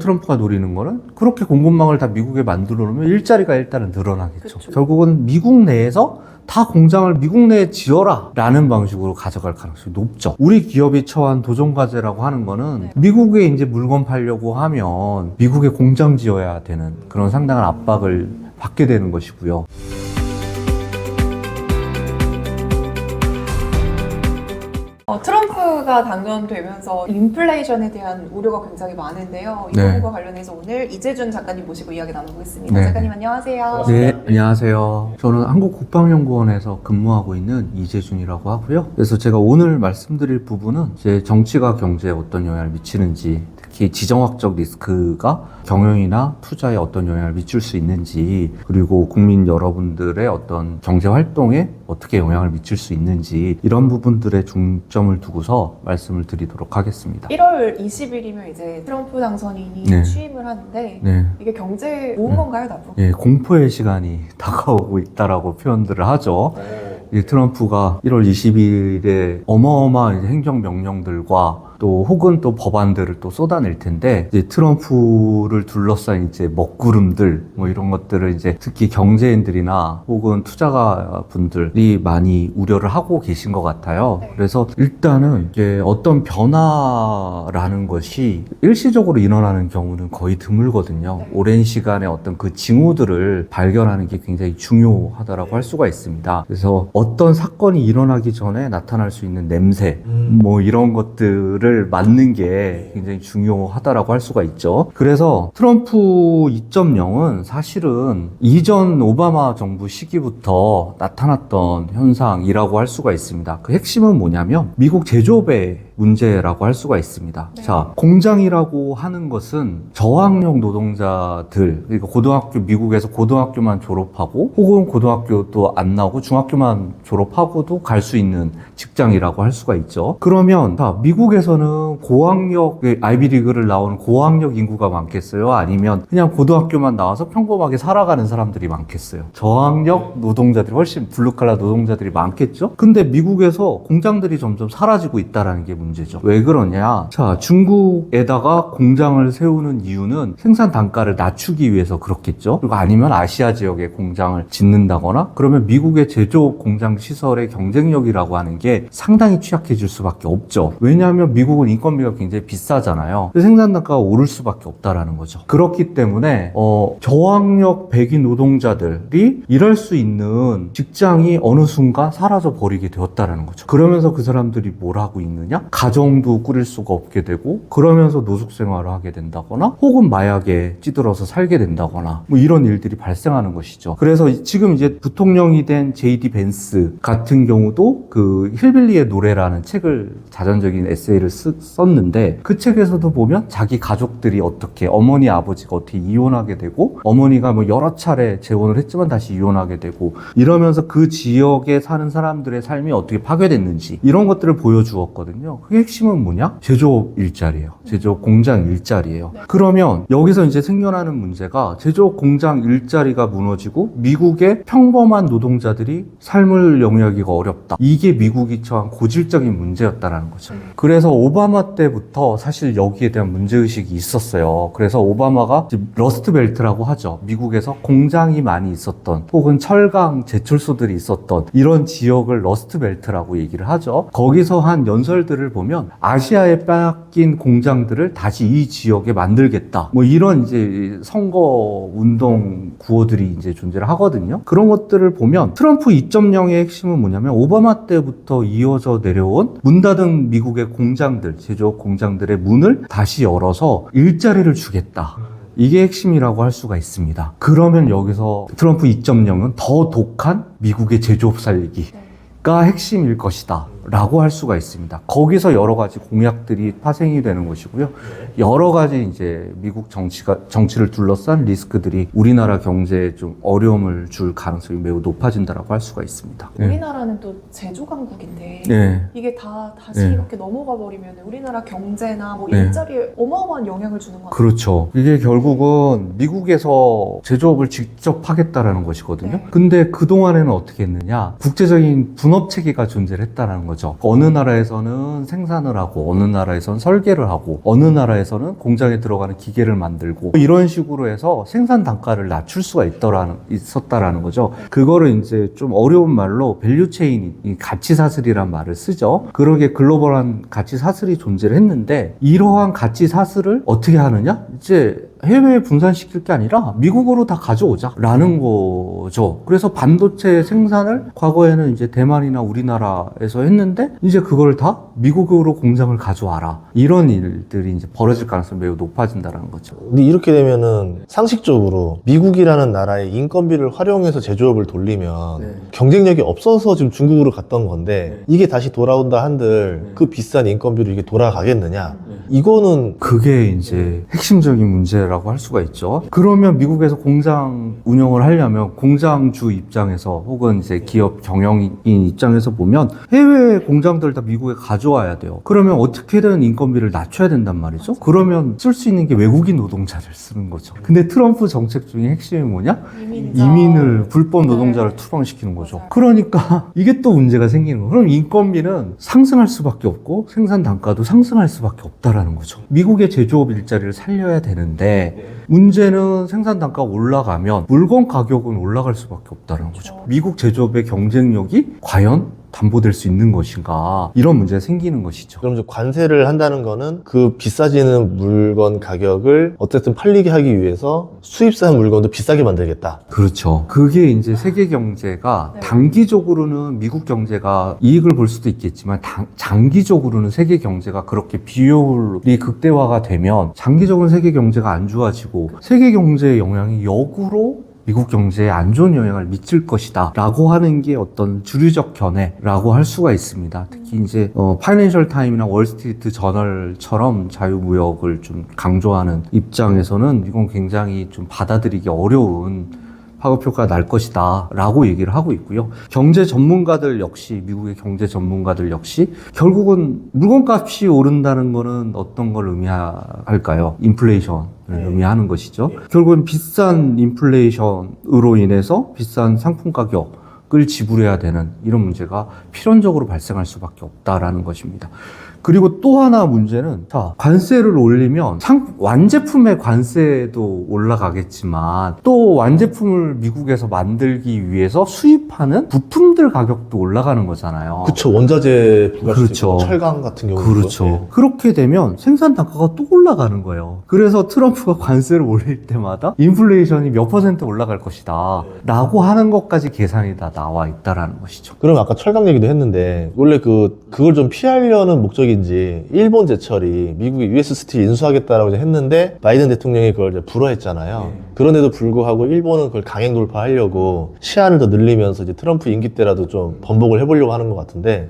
트럼프가 노리는 거는 그렇게 공급망을 다 미국에 만들어 놓으면 일자리가 일단은 늘어나겠죠. 그쵸. 결국은 미국 내에서 다 공장을 미국 내에 지어라 라는 방식으로 가져갈 가능성이 높죠. 우리 기업이 처한 도전과제라고 하는 거는 네. 미국에 이제 물건 팔려고 하면 미국에 공장 지어야 되는 그런 상당한 압박을 받게 되는 것이고요. 트럼프가 당선되면서 인플레이션에 대한 우려가 굉장히 많은데요. 이 네. 부분과 관련해서 오늘 이재준 작가님 모시고 이야기 나눠보겠습니다. 네. 작가님 안녕하세요. 네, 안녕하세요. 저는 한국국방연구원에서 근무하고 있는 이재준이라고 하고요. 그래서 제가 오늘 말씀드릴 부분은 이제 정치가 경제에 어떤 영향을 미치는지, 특히 지정학적 리스크가 경영이나 투자에 어떤 영향을 미칠 수 있는지, 그리고 국민 여러분들의 어떤 경제 활동에 어떻게 영향을 미칠 수 있는지, 이런 부분들에 중점을 두고서 말씀을 드리도록 하겠습니다. 1월 20일이면 이제 트럼프 당선인이 네. 취임을 하는데 네. 이게 경제에 좋은 건가요, 나쁜? 예, 공포의 시간이 다가오고 있다라고 표현들을 하죠. 이 트럼프가 1월 20일에 어마어마한 이제 행정명령들과 또 혹은 또 법안들을 또 쏟아낼 텐데, 이제 트럼프를 둘러싼 이제 먹구름들 뭐 이런 것들을 이제 특히 경제인들이나 혹은 투자가 분들이 많이 우려를 하고 계신 것 같아요. 네. 그래서 일단은 이제 어떤 변화라는 것이 일시적으로 일어나는 경우는 거의 드물거든요. 네. 오랜 시간의 어떤 그 징후들을 발견하는 게 굉장히 중요하다라고 할 수가 있습니다. 그래서 어떤 사건이 일어나기 전에 나타날 수 있는 냄새, 뭐 이런 것들을 맡는 게 굉장히 중요하다라고 할 수가 있죠. 그래서 트럼프 2.0은 사실은 이전 오바마 정부 시기부터 나타났던 현상이라고 할 수가 있습니다. 그 핵심은 뭐냐면 미국 제조업의 문제라고 할 수가 있습니다. 네. 자, 공장이라고 하는 것은 저학력 노동자들, 그러니까 고등학교, 미국에서 고등학교만 졸업하고 혹은 고등학교도 안 나오고 중학교만 졸업하고도 갈 수 있는 직장이라고 할 수가 있죠. 그러면 자, 미국에서는 고학력, 아이비리그를 나오는 고학력 인구가 많겠어요? 아니면 그냥 고등학교만 나와서 평범하게 살아가는 사람들이 많겠어요? 저학력 노동자들이 훨씬 블루칼라 노동자들이 많겠죠? 근데 미국에서 공장들이 점점 사라지고 있다는 게 문제죠. 왜 그러냐? 자, 중국에다가 공장을 세우는 이유는 생산 단가를 낮추기 위해서 그렇겠죠. 그리고 아니면 아시아 지역에 공장을 짓는다거나, 그러면 미국의 제조업 공장 시설의 경쟁력이라고 하는 게 상당히 취약해질 수밖에 없죠. 왜냐하면 미국은 인건비가 굉장히 비싸잖아요. 생산 단가가 오를 수밖에 없다라는 거죠. 그렇기 때문에 저학력 백인 노동자들이 일할 수 있는 직장이 어느 순간 사라져 버리게 되었다라는 거죠. 그러면서 그 사람들이 뭘 하고 있느냐? 가정도 꾸릴 수가 없게 되고, 그러면서 노숙 생활을 하게 된다거나 혹은 마약에 찌들어서 살게 된다거나 뭐 이런 일들이 발생하는 것이죠. 그래서 지금 이제 부통령이 된 제이디 벤스 같은 경우도 그 힐빌리의 노래라는 책을, 자전적인 에세이를 썼는데, 그 책에서도 보면 자기 가족들이 어떻게, 어머니 아버지가 어떻게 이혼하게 되고, 어머니가 뭐 여러 차례 재혼을 했지만 다시 이혼하게 되고, 이러면서 그 지역에 사는 사람들의 삶이 어떻게 파괴됐는지 이런 것들을 보여주었거든요. 그 핵심은 뭐냐? 제조업 일자리예요. 제조업 공장 일자리예요. 그러면 여기서 이제 생겨나는 문제가, 제조업 공장 일자리가 무너지고 미국의 평범한 노동자들이 삶을 영위하기가 어렵다. 이게 미국이 처한 고질적인 문제였다라는 거죠. 그래서 오바마 때부터 사실 여기에 대한 문제의식이 있었어요. 그래서 오바마가 러스트벨트라고 하죠. 미국에서 공장이 많이 있었던 혹은 철강 제철소들이 있었던 이런 지역을 러스트벨트라고 얘기를 하죠. 거기서 한 연설들을 보면 아시아에 뺏긴 공장들을 다시 이 지역에 만들겠다, 뭐 이런 이제 선거 운동 구호들이 이제 존재를 하거든요. 그런 것들을 보면 트럼프 2.0의 핵심은 뭐냐면 오바마 때부터 이어져 내려온 문 닫은 미국의 공장들, 제조업 공장들의 문을 다시 열어서 일자리를 주겠다. 이게 핵심이라고 할 수가 있습니다. 그러면 여기서 트럼프 2.0은 더 독한 미국의 제조업 살리기가 핵심일 것이다 라고 할 수가 있습니다. 거기서 여러 가지 공약들이 파생이 되는 것이고요. 여러 가지 이제 미국 정치를 둘러싼 리스크들이 우리나라 경제에 좀 어려움을 줄 가능성이 매우 높아진다라고 할 수가 있습니다. 우리나라는 또 제조 강국인데 네. 이게 다 다시 네. 이렇게 넘어가 버리면 우리나라 경제나 뭐 네. 일자리에 어마어마한 영향을 주는 거 같아요. 그렇죠. 이게 결국은 미국에서 제조업을 직접 하겠다라는 것이거든요. 네. 근데 그동안에는 어떻게 했느냐? 국제적인 분업 체계가 존재를 했다는 거죠. 어느 나라에서는 생산을 하고 어느 나라에서는 설계를 하고 어느 나라에서는 공장에 들어가는 기계를 만들고 이런 식으로 해서 생산 단가를 낮출 수가 있었다라는 거죠. 그거를 이제 좀 어려운 말로 밸류체인, 가치 사슬이란 말을 쓰죠. 그러게 글로벌한 가치 사슬이 존재를 했는데 이러한 가치 사슬을 어떻게 하느냐? 이제 해외에 분산시킬 게 아니라 미국으로 다 가져오자 라는 거죠. 그래서 반도체 생산을 과거에는 이제 대만이나 우리나라에서 했는데 이제 그걸 다 미국으로 공장을 가져와라. 이런 일들이 이제 벌어질 가능성이 매우 높아진다는 거죠. 근데 이렇게 되면은 상식적으로 미국이라는 나라의 인건비를 활용해서 제조업을 돌리면 경쟁력이 없어서 지금 중국으로 갔던 건데 이게 다시 돌아온다 한들 그 비싼 인건비로 이게 돌아가겠느냐? 이거는 그게 이제 핵심적인 문제라고 할 수가 있죠. 그러면 미국에서 공장 운영을 하려면 공장주 입장에서 혹은 이제 기업 경영인 입장에서 보면 해외 공장들 다 미국에 가져와야 돼요. 그러면 어떻게든 인건비를 낮춰야 된단 말이죠. 그러면 쓸 수 있는 게 외국인 노동자를 쓰는 거죠. 근데 트럼프 정책 중에 핵심이 뭐냐? 이민을 불법 노동자를 투방시키는 거죠. 그러니까 이게 또 문제가 생기는 거예요. 그럼 인건비는 상승할 수밖에 없고 생산 단가도 상승할 수밖에 없다라는 거죠. 미국의 제조업 일자리를 살려야 되는데 문제는 생산 단가가 올라가면 물건 가격은 올라갈 수밖에 없다는 거죠. 미국 제조업의 경쟁력이 과연 담보될 수 있는 것인가, 이런 문제가 생기는 것이죠. 그럼 이제 관세를 한다는 거는 그 비싸지는 물건 가격을 어쨌든 팔리게 하기 위해서 수입산 물건도 비싸게 만들겠다. 그렇죠. 그게 이제 세계 경제가 단기적으로는 미국 경제가 이익을 볼 수도 있겠지만 장기적으로는 세계 경제가 그렇게 비효율이 극대화가 되면 장기적으로는 세계 경제가 안 좋아지고 세계 경제의 영향이 역으로 미국 경제에 안 좋은 영향을 미칠 것이다 라고 하는 게 어떤 주류적 견해라고 할 수가 있습니다. 특히 이제 파이낸셜 타임이나 월스트리트 저널처럼 자유무역을 좀 강조하는 입장에서는 이건 굉장히 좀 받아들이기 어려운 파급효과가 날 것이다 라고 얘기를 하고 있고요. 경제 전문가들 역시, 미국의 경제 전문가들 역시 결국은 물건값이 오른다는 거는 어떤 걸 의미할까요? 인플레이션을 의미하는 것이죠. 결국은 비싼 인플레이션으로 인해서 비싼 상품 가격을 지불해야 되는 이런 문제가 필연적으로 발생할 수밖에 없다라는 것입니다. 그리고 또 하나 문제는, 자, 관세를 올리면 완제품의 관세도 올라가겠지만 또 완제품을 미국에서 만들기 위해서 수입하는 부품들 가격도 올라가는 거잖아요. 그렇죠. 원자재 부가 그렇죠. 철강 같은 경우도 그렇죠. 네. 그렇게 되면 생산 단가가 또 올라가는 거예요. 그래서 트럼프가 관세를 올릴 때마다 인플레이션이 몇 % 올라갈 것이다 라고 하는 것까지 계산이 다 나와 있다라는 것이죠. 그럼 아까 철강 얘기도 했는데 원래 그걸 좀 피하려는 목적인지 일본 제철이 미국이 US 스틸 인수하겠다라고 이제 했는데 바이든 대통령이 그걸 이제 불허했잖아요. 그런데도 불구하고 일본은 그걸 강행 돌파하려고 시한을 더 늘리면서 이제 트럼프 임기 때라도 좀 번복을 해보려고 하는 것 같은데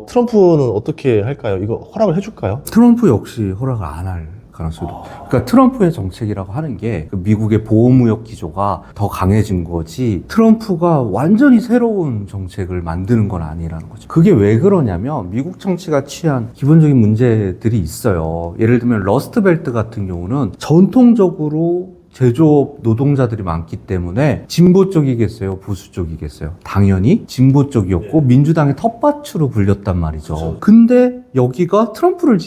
트럼프는 어떻게 할까요? 이거 허락을 해줄까요? 트럼프 역시 허락을 안 할 가능성이 높아요. 그러니까 트럼프의 정책이라고 하는 게 미국의 보호무역 기조가 더 강해진 거지 트럼프가 완전히 새로운 정책을 만드는 건 아니라는 거죠. 그게 왜 그러냐면 미국 정치가 취한 기본적인 문제들이 있어요. 예를 들면 러스트벨트 같은 경우는 전통적으로 제조업 노동자들이 많기 때문에 진보 쪽이겠어요? 보수 쪽이겠어요? 당연히 진보 쪽이었고 민주당의 텃밭으로 불렸단 말이죠. 근데 여기가 트럼프를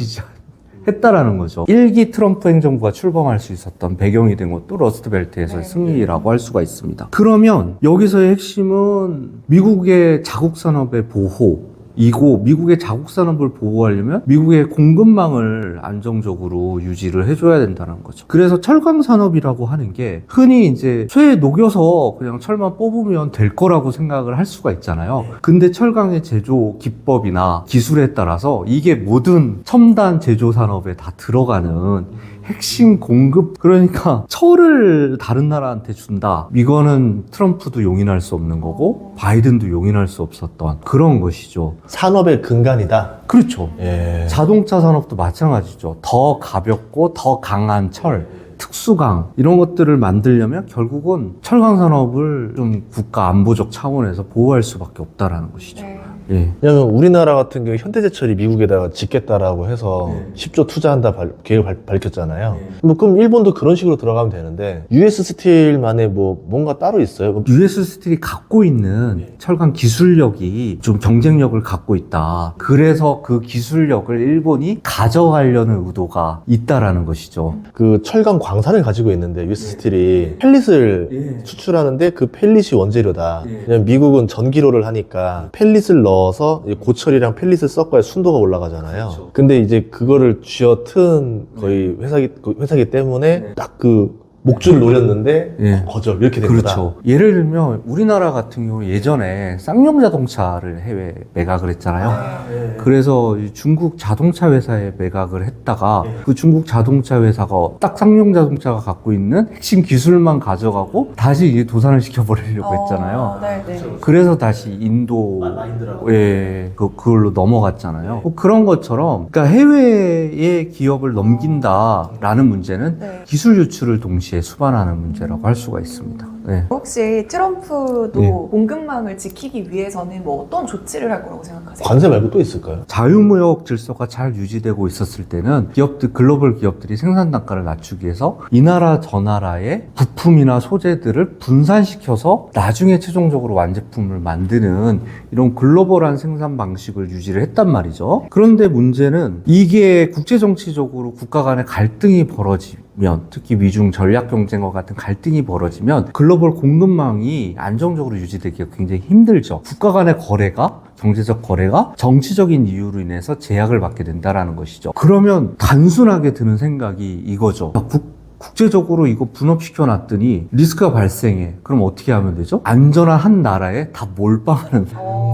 했다라는 거죠. 1기 트럼프 행정부가 출범할 수 있었던 배경이 된 것도 러스트벨트에서의 승리라고 할 수가 있습니다. 그러면 여기서의 핵심은 미국의 자국 산업의 보호이고 미국의 자국 산업을 보호하려면 미국의 공급망을 안정적으로 유지를 해줘야 된다는 거죠. 그래서 철강 산업이라고 하는 게 흔히 이제 쇠에 녹여서 그냥 철만 뽑으면 될 거라고 생각을 할 수가 있잖아요. 근데 철강의 제조 기법이나 기술에 따라서 이게 모든 첨단 제조 산업에 다 들어가는 핵심 공급, 그러니까 철을 다른 나라한테 준다. 이거는 트럼프도 용인할 수 없는 거고 바이든도 용인할 수 없었던 그런 것이죠. 산업의 근간이다. 그렇죠. 예. 자동차 산업도 마찬가지죠. 더 가볍고 더 강한 철, 특수강 이런 것들을 만들려면 결국은 철강 산업을 좀 국가 안보적 차원에서 보호할 수밖에 없다라는 것이죠. 예. 왜냐면 우리나라 같은 경우 현대제철이 미국에다가 짓겠다라고 해서 네. 10조 투자한다 계획을 밝혔잖아요. 네. 뭐 그럼 일본도 그런 식으로 들어가면 되는데 US 스틸만의 뭐 뭔가 따로 있어요? US 스틸이 갖고 있는 철강 기술력이 좀 경쟁력을 갖고 있다. 그래서 그 기술력을 일본이 가져가려는 의도가 있다라는 것이죠. 그 철강 광산을 가지고 있는데 US 스틸이 펠릿을 수출하는데 그 펠릿이 원재료다. 왜냐면 미국은 전기로를 하니까 펠릿을 넣어서 고철이랑 펠릿을 섞어야 순도가 올라가잖아요. 근데 이제 그거를 쥐어튼 거의 회사기 때문에 딱 그 목줄을 노렸는데 예. 거절 이렇게 된 거다. 그렇죠. 예를 들면 우리나라 같은 경우 예전에 쌍용 자동차를 해외 매각을 했잖아요. 그래서 이 중국 자동차 회사에 매각을 했다가 그 중국 자동차 회사가 딱 쌍용 자동차가 갖고 있는 핵심 기술만 가져가고 다시 이제 도산을 시켜버리려고 했잖아요. 네네. 그래서 다시 인도에 그걸로 넘어갔잖아요. 뭐 그런 것처럼 그러니까 해외의 기업을 넘긴다라는 문제는 네. 기술 유출을 동시에 수반하는 문제라고 할 수가 있습니다. 네. 혹시 트럼프도 네. 공급망을 지키기 위해서는 뭐 어떤 조치를 할 거라고 생각하세요? 관세 말고 또 있을까요? 자유무역 질서가 잘 유지되고 있었을 때는 글로벌 기업들이 생산 단가를 낮추기 위해서 이 나라 저 나라의 부품이나 소재들을 분산시켜서 나중에 최종적으로 완제품을 만드는 이런 글로벌한 생산 방식을 유지를 했단 말이죠. 그런데 문제는 이게 국제정치적으로 국가 간의 갈등이 벌어지면, 특히 미중 전략 경쟁과 같은 갈등이 벌어지면 글로벌 공급망이 안정적으로 유지되기가 굉장히 힘들죠. 국가 간의 거래가, 경제적 거래가 정치적인 이유로 인해서 제약을 받게 된다라는 것이죠. 그러면 단순하게 드는 생각이 이거죠. 국제적으로 이거 분업시켜 놨더니 리스크가 발생해. 그럼 어떻게 하면 되죠? 안전한 한 나라에 다 몰빵하는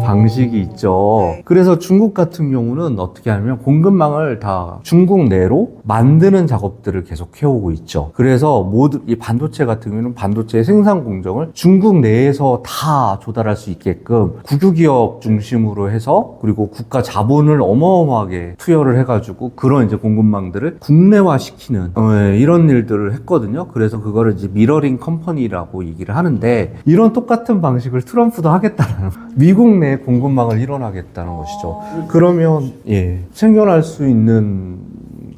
방식이 있죠. 네. 그래서 중국 같은 경우는 어떻게 하면 공급망을 다 중국 내로 만드는 작업들을 계속 해오고 있죠. 그래서 이 반도체 같은 경우는 반도체 생산 공정을 중국 내에서 다 조달할 수 있게끔 국유기업 중심으로 해서, 그리고 국가 자본을 어마어마하게 투여를 해가지고 그런 이제 공급망들을 국내화시키는 이런 일들을 했거든요. 그래서 그거를 이제 미러링 컴퍼니라고 얘기를 하는데, 이런 똑같은 방식을 트럼프도 하겠다는 미국 내 공급망을 일원하겠다는 것이죠. 그러면 생겨날 수 있는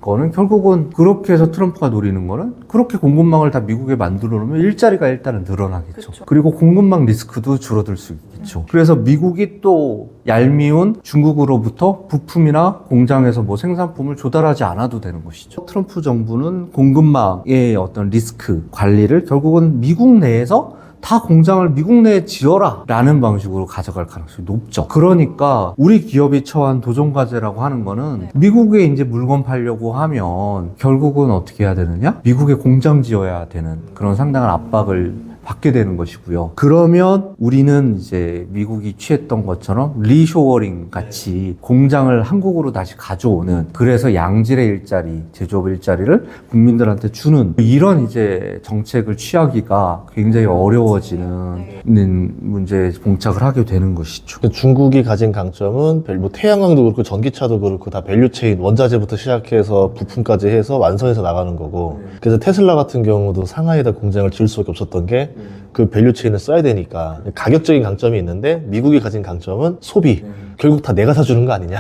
거는 결국은 그렇게 해서 트럼프가 노리는 거는 그렇게 공급망을 다 미국에 만들어 놓으면 일자리가 일단은 늘어나겠죠. 그쵸. 그리고 공급망 리스크도 줄어들 수 있겠죠. 그래서 미국이 또 얄미운 중국으로부터 부품이나 공장에서 뭐 생산품을 조달하지 않아도 되는 것이죠. 트럼프 정부는 공급망의 어떤 리스크 관리를 결국은 미국 내에서 다 공장을 미국 내에 지어라 라는 방식으로 가져갈 가능성이 높죠. 그러니까 우리 기업이 처한 도전과제라고 하는 거는 미국에 이제 물건 팔려고 하면 결국은 어떻게 해야 되느냐? 미국에 공장 지어야 되는 그런 상당한 압박을 받게 되는 것이고요. 그러면 우리는 이제 미국이 취했던 것처럼 리쇼어링 같이 공장을 한국으로 다시 가져오는, 그래서 양질의 일자리, 제조업 일자리를 국민들한테 주는 이런 이제 정책을 취하기가 굉장히 어려워지는 문제에 봉착을 하게 되는 것이죠. 중국이 가진 강점은 뭐 태양광도 그렇고 전기차도 그렇고 다 밸류체인, 원자재부터 시작해서 부품까지 해서 완성해서 나가는 거고, 그래서 테슬라 같은 경우도 상하이에다 공장을 지을 수밖에 없었던 게 그 밸류체인을 써야 되니까 가격적인 강점이 있는데, 미국이 가진 강점은 소비. 결국 다 내가 사주는 거 아니냐.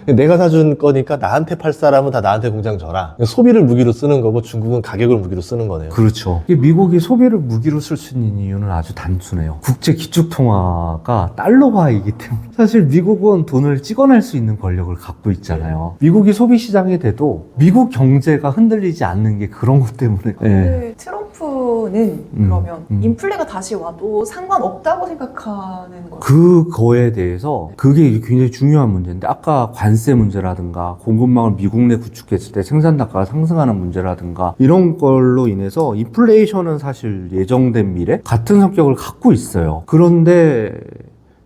내가 사준 거니까 나한테 팔 사람은 다 나한테 공장 줘라. 소비를 무기로 쓰는 거고 중국은 가격을 무기로 쓰는 거네요. 그렇죠. 미국이 소비를 무기로 쓸 수 있는 이유는 아주 단순해요. 국제 기축통화가 달러화이기 때문에. 사실 미국은 돈을 찍어낼 수 있는 권력을 갖고 있잖아요. 미국이 소비 시장이 돼도 미국 경제가 흔들리지 않는 게 그런 것 때문에. 네. 트럼프는 그러면 인플레가 다시 와도 상관없다고 생각하는 거죠? 그거에 대해서 그게 굉장히 중요한 문제인데, 아까 관세 문제라든가 공급망을 미국 내 구축했을 때 생산 단가가 상승하는 문제라든가 이런 걸로 인해서 인플레이션은 사실 예정된 미래 같은 성격을 갖고 있어요. 그런데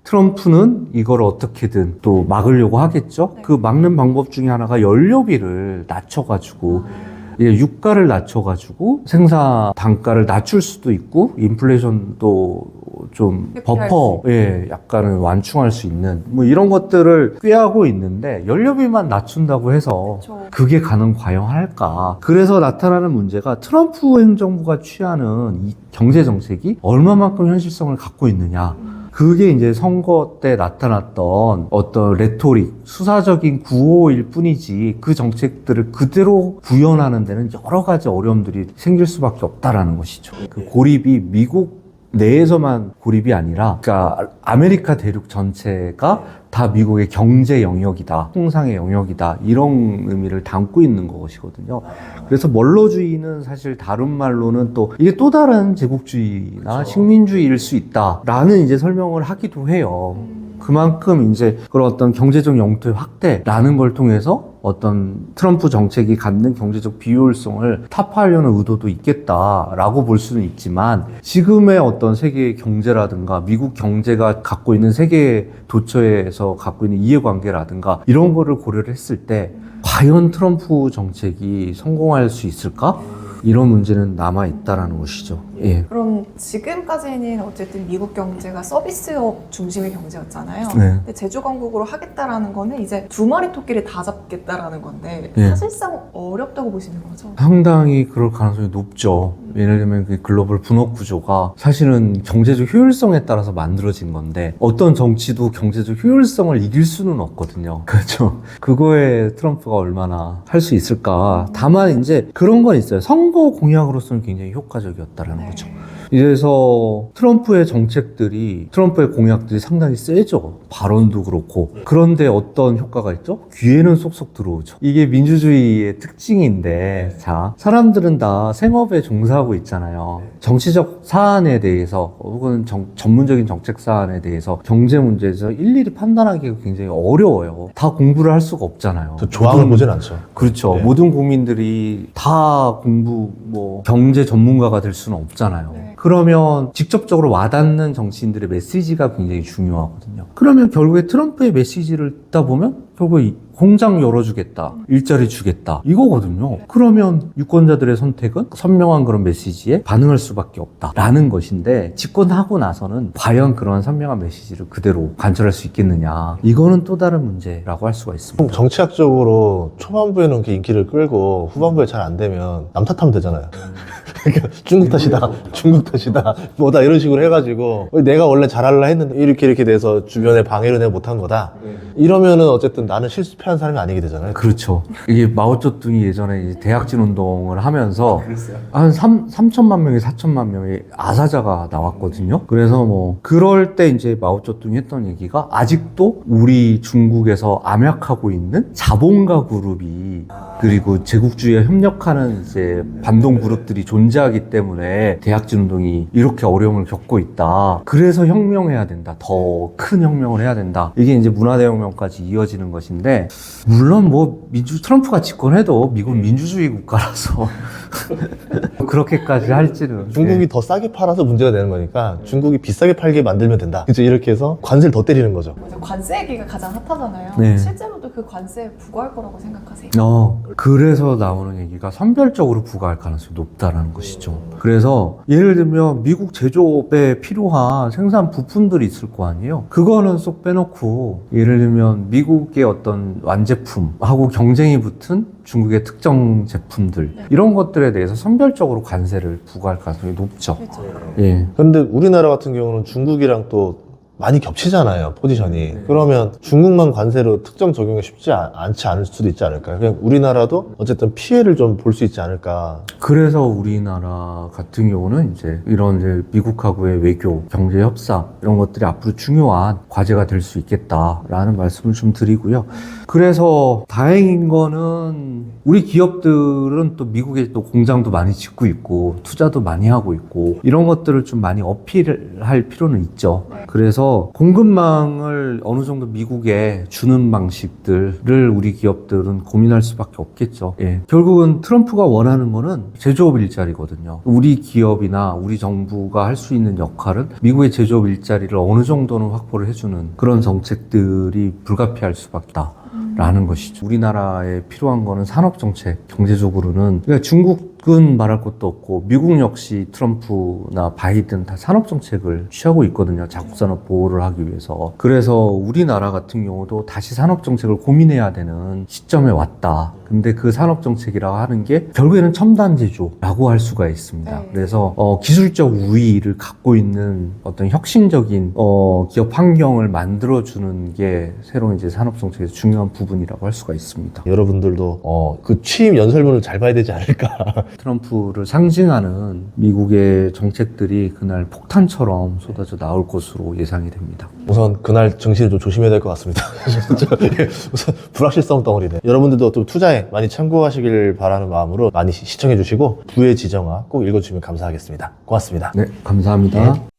트럼프는 이걸 어떻게든 또 막으려고 하겠죠. 그 막는 방법 중에 하나가 연료비를 낮춰가지고 유가를 낮춰가지고 생산 단가를 낮출 수도 있고, 인플레이션도 좀 버퍼, 약간은 완충할 수 있는 뭐 이런 것들을 꾀하고 있는데, 연료비만 낮춘다고 해서 그쵸. 그게 가능할까? 그래서 나타나는 문제가 트럼프 행정부가 취하는 이 경제 정책이 얼마만큼 현실성을 갖고 있느냐. 그게 이제 선거 때 나타났던 어떤 레토릭, 수사적인 구호일 뿐이지 그 정책들을 그대로 구현하는 데는 여러 가지 어려움들이 생길 수밖에 없다라는 것이죠. 그 고립이 미국 내에서만 고립이 아니라, 그러니까 아메리카 대륙 전체가 다 미국의 경제 영역이다, 통상의 영역이다, 이런 의미를 담고 있는 것이거든요. 그래서 멀로주의는 사실 다른 말로는 또 이게 또 다른 제국주의나 식민주의일 수 있다라는 이제 설명을 하기도 해요. 그만큼 이제 그런 어떤 경제적 영토의 확대라는 걸 통해서 어떤 트럼프 정책이 갖는 경제적 비효율성을 타파하려는 의도도 있겠다라고 볼 수는 있지만, 지금의 어떤 세계의 경제라든가 미국 경제가 갖고 있는 세계 도처에서 갖고 있는 이해관계라든가 이런 거를 고려를 했을 때 과연 트럼프 정책이 성공할 수 있을까? 이런 문제는 남아있다라는 것이죠. 예. 그럼 지금까지는 어쨌든 미국 경제가 서비스업 중심의 경제였잖아요. 네. 근데 제조 강국으로 하겠다라는 거는 이제 두 마리 토끼를 다 잡겠다라는 건데 네. 사실상 어렵다고 보시는 거죠? 상당히 그럴 가능성이 높죠. 예를 들면 그 글로벌 분업 구조가 사실은 경제적 효율성에 따라서 만들어진 건데, 어떤 정치도 경제적 효율성을 이길 수는 없거든요. 그렇죠. 그거에 트럼프가 얼마나 할 수 있을까. 다만 이제 그런 건 있어요. 선거 공약으로서는 굉장히 효과적이었다라는 거죠. 이래서 트럼프의 정책들이, 트럼프의 공약들이 상당히 세죠. 발언도 그렇고. 그런데 어떤 효과가 있죠? 귀에는 쏙쏙 들어오죠. 이게 민주주의의 특징인데, 자, 사람들은 다 생업에 종사하고 있잖아요. 정치적 사안에 대해서 혹은 전문적인 정책 사안에 대해서, 경제 문제에서 일일이 판단하기가 굉장히 어려워요. 다 공부를 할 수가 없잖아요. 조항을 보진 않죠. 그렇죠. 네. 모든 국민들이 다 경제 전문가가 될 수는 없잖아요. 네. 그러면 직접적으로 와닿는 정치인들의 메시지가 굉장히 중요하거든요. 그러면 결국에 트럼프의 메시지를 듣다 보면 결국에 공장 열어주겠다, 일자리 주겠다, 이거거든요. 그러면 유권자들의 선택은 선명한 그런 메시지에 반응할 수밖에 없다라는 것인데, 집권하고 나서는 과연 그런 선명한 메시지를 그대로 관철할 수 있겠느냐, 이거는 또 다른 문제라고 할 수가 있습니다. 정치학적으로 초반부에는 이렇게 인기를 끌고 후반부에 잘 안 되면 남 탓하면 되잖아요. 그러니까 중국 탓이다, 뭐다, 이런 식으로 해가지고 내가 원래 잘하려 했는데 이렇게 돼서 주변에 방해를 내가 못한 거다. 이러면은 어쨌든 나는 실패한 사람이 아니게 되잖아요. 그렇죠. 이게 마오쩌둥이 예전에 이제 대학진 운동을 하면서 한 3천만 명이 4천만 명의 아사자가 나왔거든요. 그래서 뭐 그럴 때 이제 마오쩌둥이 했던 얘기가, 아직도 우리 중국에서 암약하고 있는 자본가 그룹이, 그리고 제국주의에 협력하는 이제 반동 그룹들이 존재하기 때문에 대학진 운동이 이렇게 어려움을 겪고 있다. 그래서 혁명해야 된다. 더 큰 혁명을 해야 된다. 이게 이제 문화대혁명까지 이어지는 것인데, 물론 뭐 트럼프가 집권해도 미국은 민주주의 국가라서 그렇게까지 할지는. 중국이 더 싸게 팔아서 문제가 되는 거니까 중국이 비싸게 팔게 만들면 된다. 그래서 이렇게 해서 관세를 더 때리는 거죠. 맞아요. 관세 얘기가 가장 핫하잖아요. 네. 실제로도 그 관세에 부과할 거라고 생각하세요? 그래서 나오는 얘기가 선별적으로 부과할 가능성이 높다라는 것이죠. 그래서 예를 들면 미국 제조업에 필요한 생산 부품들이 있을 거 아니에요. 그거는 쏙 빼놓고, 예를 들면 미국의 어떤 완제품하고 경쟁이 붙은 중국의 특정 제품들, 이런 것들에 대해서 선별적으로 관세를 부과할 가능성이 높죠. 그렇죠. 예. 근데 우리나라 같은 경우는 중국이랑 또 많이 겹치잖아요, 포지션이. 그러면 중국만 관세로 특정 적용이 쉽지 않지 않을 수도 있지 않을까요? 그냥 우리나라도 어쨌든 피해를 좀 볼 수 있지 않을까. 그래서 우리나라 같은 경우는 이제 이런 이제 미국하고의 외교, 경제 협상, 이런 것들이 앞으로 중요한 과제가 될 수 있겠다라는 말씀을 좀 드리고요. 그래서 다행인 거는 우리 기업들은 또 미국에 또 공장도 많이 짓고 있고 투자도 많이 하고 있고, 이런 것들을 좀 많이 어필할 필요는 있죠. 그래서 공급망을 어느 정도 미국에 주는 방식들을 우리 기업들은 고민할 수밖에 없겠죠. 예. 결국은 트럼프가 원하는 거는 제조업 일자리거든요. 우리 기업이나 우리 정부가 할 수 있는 역할은 미국의 제조업 일자리를 어느 정도는 확보를 해주는 그런 정책들이 불가피할 수밖에 없다. 라는 것이죠. 우리나라에 필요한 거는 산업정책, 경제적으로는, 그러니까 중국 미국은 말할 것도 없고 미국 역시 트럼프나 바이든 다 산업정책을 취하고 있거든요. 자국산업 보호를 하기 위해서. 그래서 우리나라 같은 경우도 다시 산업정책을 고민해야 되는 시점에 왔다. 근데 그 산업정책이라고 하는 게 결국에는 첨단제조라고 할 수가 있습니다. 네. 그래서 기술적 우위를 갖고 있는 어떤 혁신적인 기업 환경을 만들어주는 게 새로운 이제 산업정책에서 중요한 부분이라고 할 수가 있습니다. 여러분들도 그 취임 연설문을 잘 봐야 되지 않을까. 트럼프를 상징하는 미국의 정책들이 그날 폭탄처럼 쏟아져 나올 것으로 예상이 됩니다. 우선 그날 정신을 좀 조심해야 될 것 같습니다. 우선 불확실성 덩어리네. 여러분들도 또 투자에 많이 참고하시길 바라는 마음으로 많이 시청해 주시고 부의 지정화 꼭 읽어주시면 감사하겠습니다. 고맙습니다. 네, 감사합니다. 네.